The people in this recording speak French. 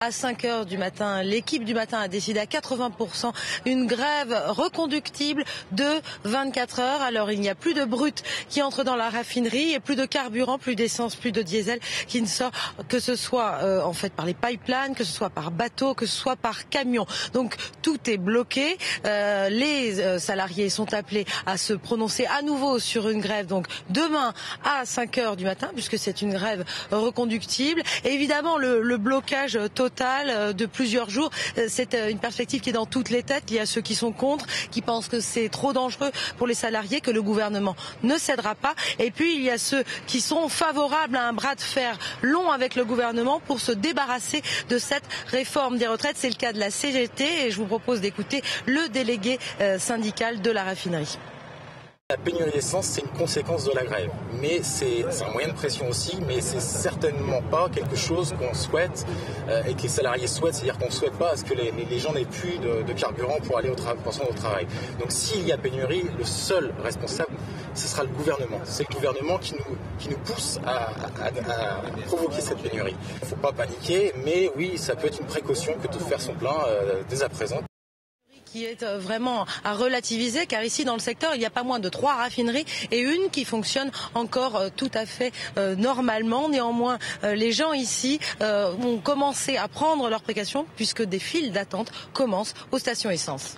À 5 heures du matin, l'équipe du matin a décidé à 80% une grève reconductible de 24 heures. Alors il n'y a plus de brut qui entre dans la raffinerie et plus de carburant, plus d'essence, plus de diesel qui ne sort, que ce soit en fait par les pipelines, que ce soit par bateau, que ce soit par camion. Donc tout est bloqué. Les salariés sont appelés à se prononcer à nouveau sur une grève donc demain à 5 heures du matin puisque c'est une grève reconductible. Et évidemment le blocage total de plusieurs jours, c'est une perspective qui est dans toutes les têtes. Il y a ceux qui sont contre, qui pensent que c'est trop dangereux pour les salariés, que le gouvernement ne cédera pas. Et puis il y a ceux qui sont favorables à un bras de fer long avec le gouvernement pour se débarrasser de cette réforme des retraites. C'est le cas de la CGT et je vous propose d'écouter le délégué syndical de la raffinerie. La pénurie d'essence, c'est une conséquence de la grève, mais c'est un moyen de pression aussi, mais c'est certainement pas quelque chose qu'on souhaite et que les salariés souhaitent, c'est-à-dire qu'on ne souhaite pas à ce que les gens n'aient plus de carburant pour aller au travail. Donc s'il y a pénurie, le seul responsable, ce sera le gouvernement. C'est le gouvernement qui nous pousse à provoquer cette pénurie. Il ne faut pas paniquer, mais oui, ça peut être une précaution que de faire son plein dès à présent. Qui est vraiment à relativiser car ici dans le secteur il n'y a pas moins de 3 raffineries et une qui fonctionne encore tout à fait normalement. Néanmoins les gens ici ont commencé à prendre leurs précautions puisque des files d'attente commencent aux stations essence.